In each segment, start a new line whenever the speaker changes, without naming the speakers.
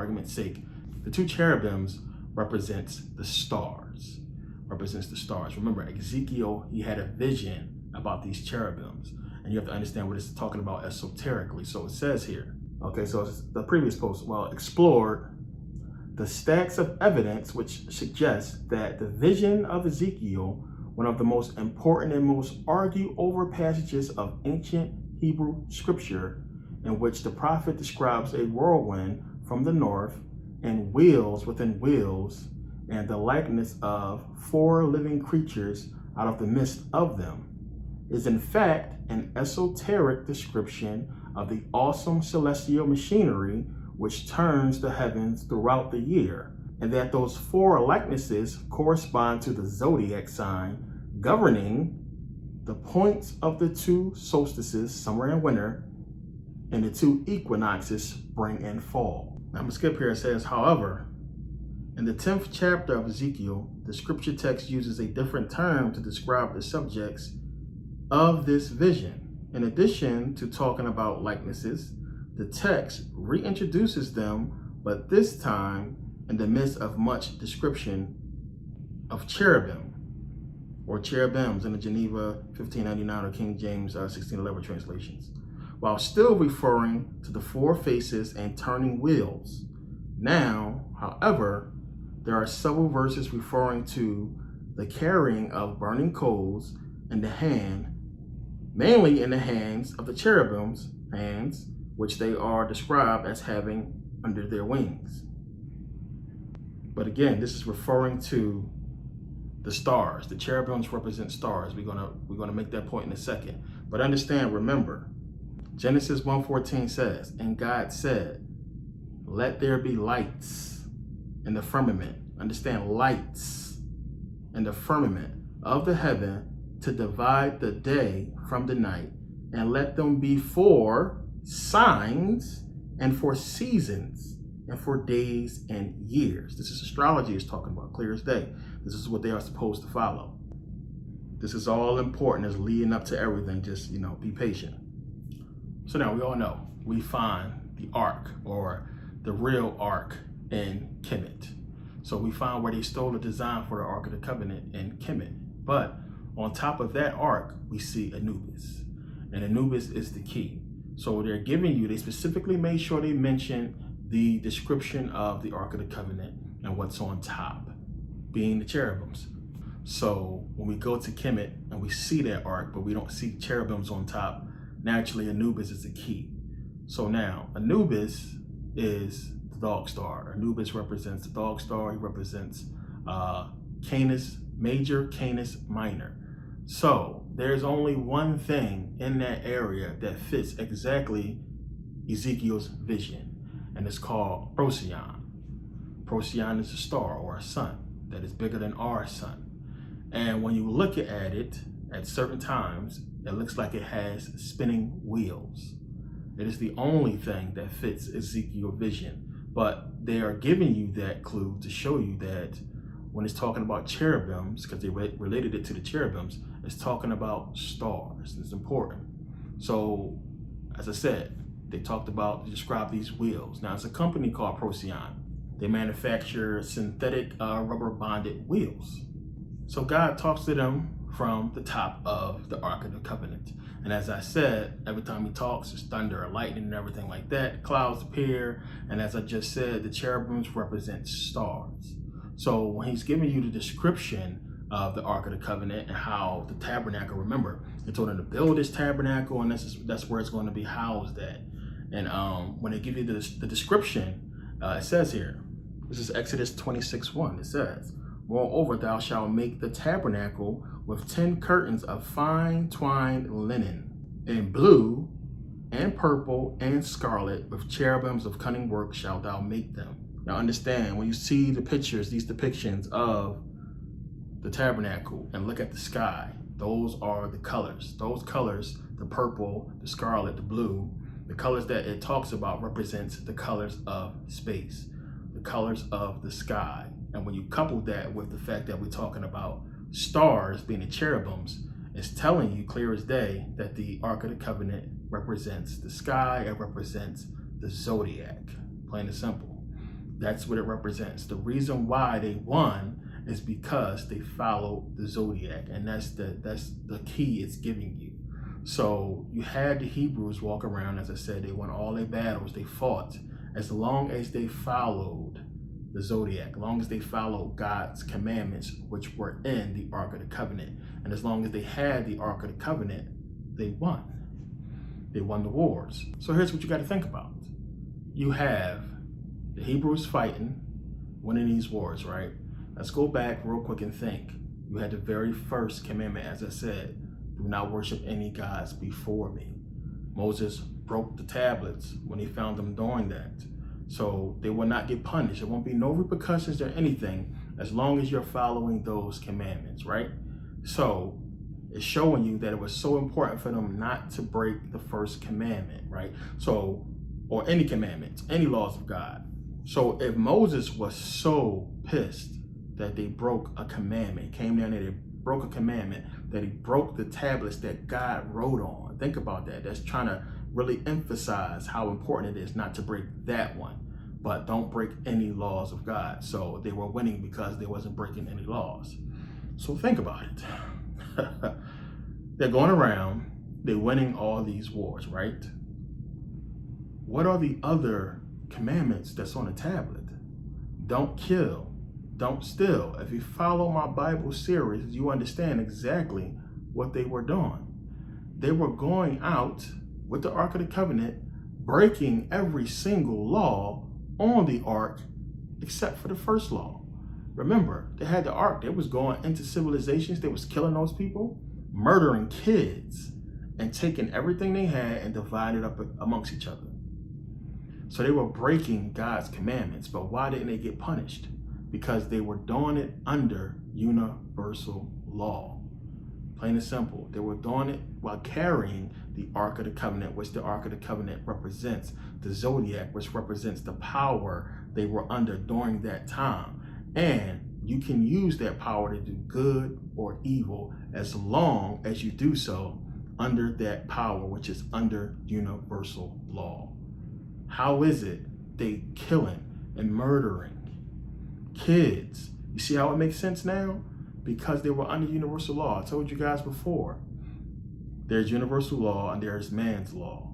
argument's sake, the two cherubims represents the stars. Remember, Ezekiel, he had a vision about these cherubims, and you have to understand what it's talking about esoterically. So it says here, okay, so it's the previous post, explored the stacks of evidence which suggests that the vision of Ezekiel, one of the most important and most argued over passages of ancient Hebrew scripture, in which the prophet describes a whirlwind from the north and wheels within wheels, and the likeness of 4 living creatures out of the midst of them, is in fact an esoteric description of the awesome celestial machinery which turns the heavens throughout the year, and that those 4 likenesses correspond to the Zodiac sign governing the points of the 2 solstices, summer and winter, and the 2 equinoxes, spring and fall. Now I'm gonna skip here. It says, however, in the 10th chapter of Ezekiel, the scripture text uses a different term to describe the subjects of this vision. In addition to talking about likenesses, the text reintroduces them, but this time in the midst of much description of cherubim, or cherubims in the Geneva 1599 or King James 1611 translations, while still referring to the 4 faces and turning wheels. Now, however, there are several verses referring to the carrying of burning coals in the hand, mainly in the hands of the cherubims, hands, which they are described as having under their wings. But again, this is referring to the stars. The cherubims represent stars. We're gonna make that point in a second. But understand, remember, Genesis 1:14 says, and God said, let there be lights in the firmament. Understand, lights in the firmament of the heaven to divide the day from the night, and let them be for signs and for seasons and for days and years. This is astrology is talking about, clear as day. This is what they are supposed to follow. This is all important. It's leading up to everything. Just, be patient. So now we all know we find the ark, or the real ark, in Kemet. So we find where they stole the design for the Ark of the Covenant in Kemet. But on top of that ark, we see Anubis. And Anubis is the key. So they're giving you, they specifically made sure they mention the description of the Ark of the Covenant and what's on top, being the cherubims. So when we go to Kemet and we see that ark, but we don't see cherubims on top, naturally Anubis is the key. So now Anubis is the dog star. Anubis represents the dog star. He represents Canis Major, Canis Minor. So there's only one thing in that area that fits exactly Ezekiel's vision, and it's called Procyon. Procyon is a star or a sun that is bigger than our sun. And when you look at it at certain times, it looks like it has spinning wheels. It is the only thing that fits Ezekiel's vision. But they are giving you that clue to show you that when it's talking about cherubims, because they related it to the cherubims, it's talking about stars. It's important. So, as I said, they describe these wheels. Now, it's a company called Procyon. They manufacture synthetic rubber bonded wheels. So God talks to them from the top of the Ark of the Covenant. And as I said, every time he talks, there's thunder and lightning and everything like that. Clouds appear. And as I just said, the cherubims represent stars. So when he's giving you the description of the Ark of the Covenant and how the tabernacle, remember, they told him to build this tabernacle, and that's where it's going to be housed at. And when they give you the description, it says here, this is Exodus 26:1. It says, moreover, thou shalt make the tabernacle with 10 curtains of fine twined linen, in blue and purple and scarlet, with cherubims of cunning work shalt thou make them. Now understand, when you see the pictures, these depictions of the tabernacle, and look at the sky, those are the colors. Those colors, the purple, the scarlet, the blue, the colors that it talks about represents the colors of space, the colors of the sky. And when you couple that with the fact that we're talking about stars being the cherubims, it's telling you clear as day that the Ark of the Covenant represents the sky. It represents the Zodiac, plain and simple. That's what it represents. The reason why they won is because they followed the Zodiac, and that's the key it's giving you. So you had the Hebrews walk around, as I said, they won all their battles, they fought. As long as they followed the Zodiac, as long as they followed God's commandments, which were in the Ark of the Covenant, and as long as they had the Ark of the Covenant, they won. They won the wars. So here's what you got to think about. You have the Hebrews fighting, winning these wars, right? Let's go back real quick and think. You had the very first commandment, as I said, do not worship any gods before me. Moses broke the tablets when he found them doing that. So they will not get punished. There won't be no repercussions or anything as long as you're following those commandments, right? So it's showing you that it was so important for them not to break the first commandment, right? So, or any commandments, any laws of God. So if Moses was so pissed that they broke a commandment, came down there, they broke a commandment, that he broke the tablets that God wrote on. Think about that. That's trying to really emphasize how important it is not to break that one, but don't break any laws of God. So they were winning because they wasn't breaking any laws. So think about it. They're going around, they're winning all these wars, right? What are the other commandments that's on the tablet? Don't kill, don't steal. If you follow my Bible series, you understand exactly what they were doing. They were going out with the Ark of the Covenant, breaking every single law on the Ark except for the first law. Remember, they had the Ark, they was going into civilizations, they was killing those people, murdering kids, and taking everything they had and dividing it up amongst each other. So they were breaking God's commandments, but why didn't they get punished? Because they were doing it under universal law. Plain and simple. They were doing it while carrying the Ark of the Covenant, which the Ark of the Covenant represents the Zodiac, which represents the power they were under during that time. And you can use that power to do good or evil as long as you do so under that power, which is under universal law. How is it they killing and murdering kids? You see how it makes sense now? Because they were under universal law. I told you guys before, there's universal law and there's man's law.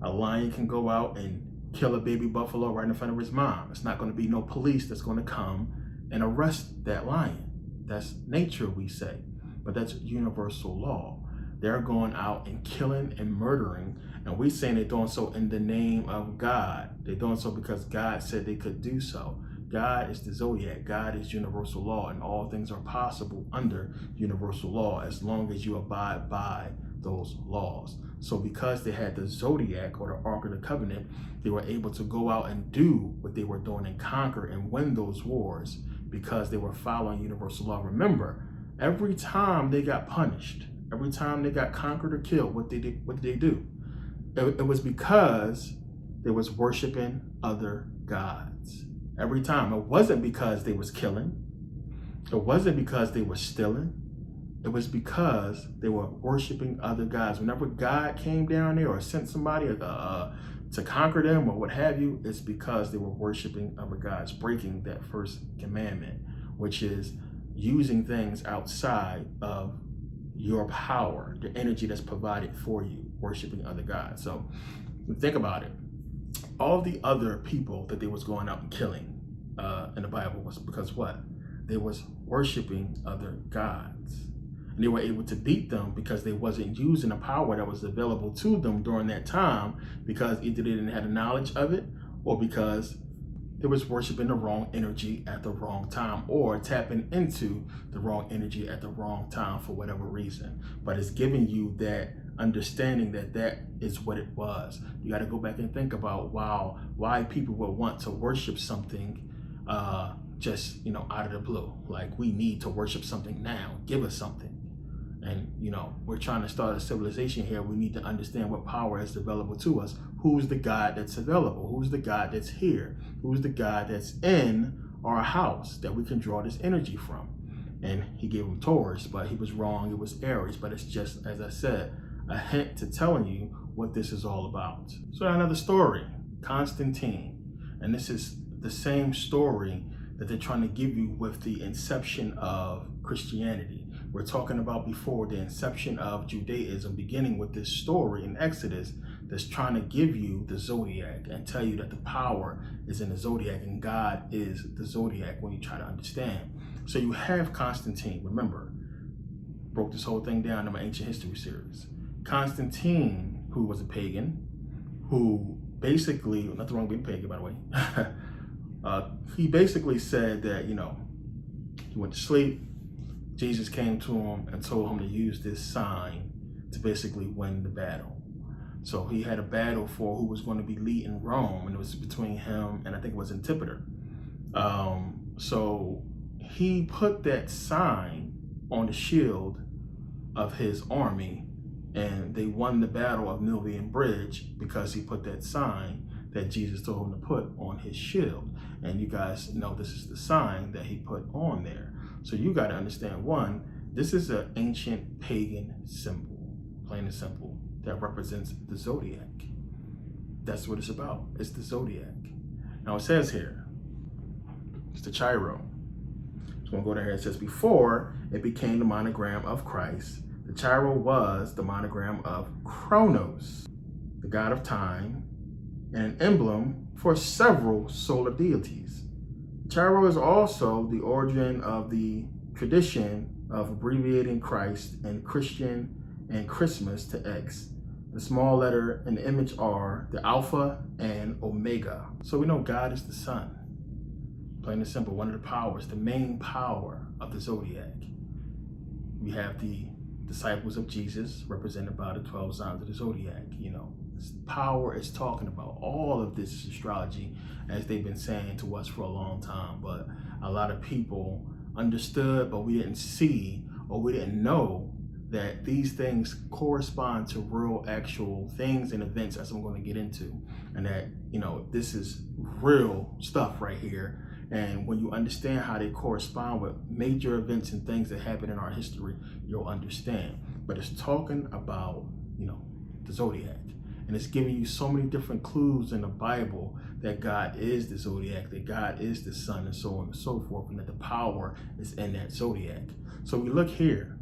A lion can go out and kill a baby buffalo right in front of his mom. It's not going to be no police that's going to come and arrest that lion. That's nature, we say, but that's universal law. They're going out and killing and murdering, and we saying they're doing so in the name of God. They're doing so because God said they could do so. God is the Zodiac. God is universal law, and all things are possible under universal law as long as you abide by those laws. So because they had the Zodiac or the Ark of the Covenant, they were able to go out and do what they were doing and conquer and win those wars because they were following universal law. Remember, every time they got punished, every time they got conquered or killed, what did they do? It was because they was worshiping other gods. Every time. It wasn't because they was killing. It wasn't because they were stealing. It was because they were worshiping other gods. Whenever God came down there or sent somebody to conquer them or what have you, it's because they were worshiping other gods, breaking that first commandment, which is using things outside of your power, the energy that's provided for you, worshiping other gods. So think about it. All the other people that they was going out and killing in the Bible was because what? They was worshiping other gods. And they were able to beat them because they wasn't using the power that was available to them during that time, because either they didn't have the knowledge of it or because they was worshiping the wrong energy at the wrong time or tapping into the wrong energy at the wrong time for whatever reason. But it's giving you that understanding that that is what it was. You got to go back and think about why people would want to worship something just out of the blue. Like, we need to worship something now. Give us something. And we're trying to start a civilization here. We need to understand what power is available to us. Who's the God that's available? Who's the God that's here? Who's the God that's in our house that we can draw this energy from? And he gave him Taurus, but he was wrong. It was Aries. But it's just, as I said, a hint to telling you what this is all about. So another story, Constantine. And this is the same story that they're trying to give you with the inception of Christianity. We're talking about before the inception of Judaism, beginning with this story in Exodus that's trying to give you the Zodiac and tell you that the power is in the Zodiac and God is the Zodiac when you try to understand. So you have Constantine, remember, broke this whole thing down in my ancient history series. Constantine, who was a pagan, who basically, nothing wrong with being pagan, by the way, he basically said that, he went to sleep. Jesus came to him and told him to use this sign to basically win the battle. So he had a battle for who was going to be leading Rome, and it was between him and I think it was Antipater. So he put that sign on the shield of his army, and they won the battle of Milvian Bridge because he put that sign that Jesus told him to put on his shield. And you guys know this is the sign that he put on there. So you got to understand, one, this is an ancient pagan symbol, plain and simple, that represents the Zodiac. That's what it's about. It's the Zodiac. Now it says here, it's the Chiro. So we'll go down here. It says, before it became the monogram of Christ, the Chiro was the monogram of Kronos, the god of time, and an emblem for several solar deities. Chiro is also the origin of the tradition of abbreviating Christ and Christian and Christmas to X. The small letter and the image are the Alpha and Omega. So we know God is the sun. Plain and simple, one of the powers, the main power of the Zodiac. We have the disciples of Jesus, represented by the 12 signs of the Zodiac. This power is talking about. All of this is astrology, as they've been saying to us for a long time. But a lot of people understood, but we didn't see, or we didn't know that these things correspond to real, actual things and events, as I'm going to get into. And that, this is real stuff right here. And when you understand how they correspond with major events and things that happen in our history, you'll understand. But it's talking about, the Zodiac. And it's giving you so many different clues in the Bible that God is the Zodiac, that God is the sun, and so on and so forth, and that the power is in that Zodiac. So we look here.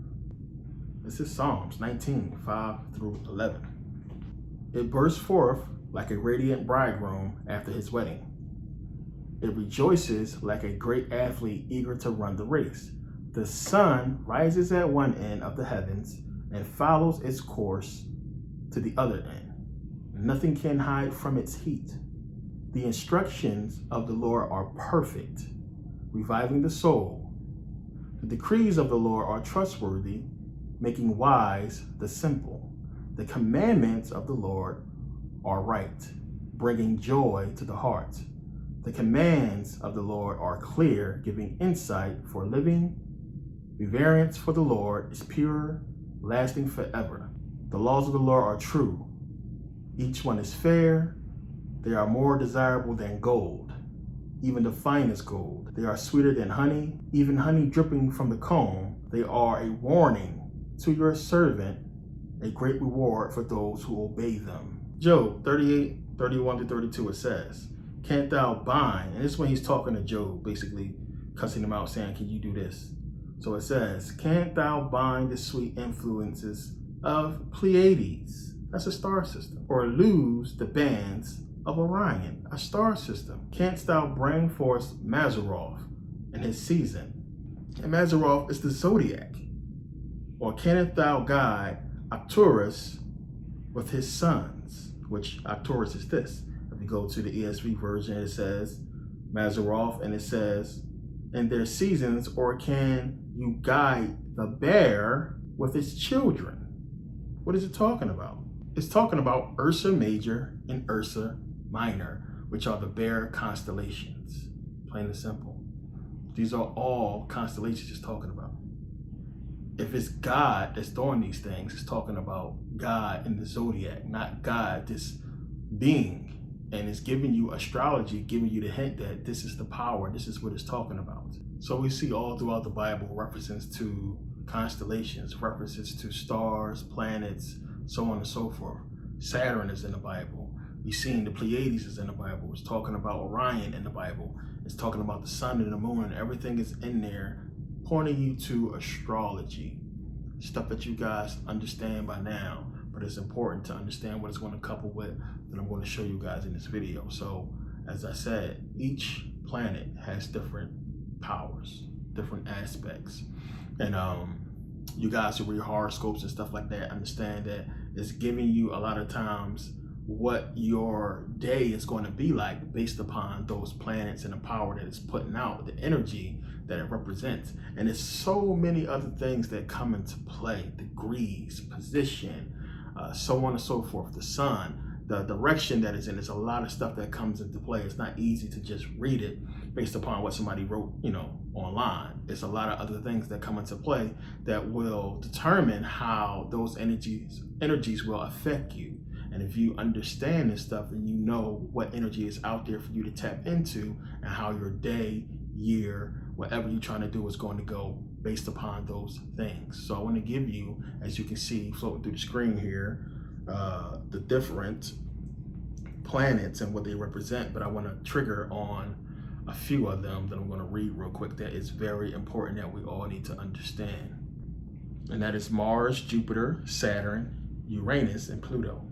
This is Psalms 19, 5 through 11. It bursts forth like a radiant bridegroom after his wedding. It rejoices like a great athlete eager to run the race. The sun rises at one end of the heavens and follows its course to the other end. Nothing can hide from its heat. The instructions of the Lord are perfect, reviving the soul. The decrees of the Lord are trustworthy, making wise the simple. The commandments of the Lord are right, bringing joy to the heart. The commands of the Lord are clear, giving insight for living. Reverence for the Lord is pure, lasting forever. The laws of the Lord are true. Each one is fair. They are more desirable than gold, even the finest gold. They are sweeter than honey, even honey dripping from the comb. They are a warning to your servant, a great reward for those who obey them. Job 38, 31 to 32, it says, can't thou bind? And this is when he's talking to Job, basically cussing him out, saying, can you do this? So it says, can't thou bind the sweet influences of Pleiades? That's a star system. Or loose the bands of Orion, a star system. Canst thou bring forth Mazzaroth in his season? And Mazzaroth is the Zodiac. Or canst thou guide Arcturus with his sons? Which Arcturus is this. If you go to the ESV version, it says Mazzaroth, and it says, in their seasons, or can you guide the bear with its children? What is it talking about? It's talking about Ursa Major and Ursa Minor, which are the bear constellations. Plain and simple. These are all constellations it's talking about. If it's God that's doing these things, it's talking about God in the Zodiac, not God, this being. And it's giving you astrology, giving you the hint that this is the power, this is what it's talking about. So we see all throughout the Bible references to constellations, references to stars, planets, so on and so forth. Saturn is in the Bible. You've seen the Pleiades is in the Bible. It's talking about Orion in the Bible. It's talking about the sun and the moon, and everything is in there pointing you to astrology. Stuff that you guys understand by now, but it's important to understand what it's going to couple with that I'm going to show you guys in this video. So, as I said, each planet has different powers, different aspects. And you guys who read horoscopes and stuff like that understand that it's giving you a lot of times what your day is going to be like based upon those planets and the power that it's putting out, the energy that it represents. And there's so many other things that come into play: degrees, position, so on and so forth, the sun, the direction that it's in. There's a lot of stuff that comes into play. It's not easy to just read it based upon what somebody wrote, online. It's a lot of other things that come into play that will determine how those energies will affect you. And if you understand this stuff, then you know what energy is out there for you to tap into and how your day, year, whatever you're trying to do is going to go based upon those things. So I want to give you, as you can see floating through the screen here, the different planets and what they represent, but I want to trigger on a few of them that I'm going to read real quick that is very important that we all need to understand. And that is Mars, Jupiter, Saturn, Uranus, and Pluto.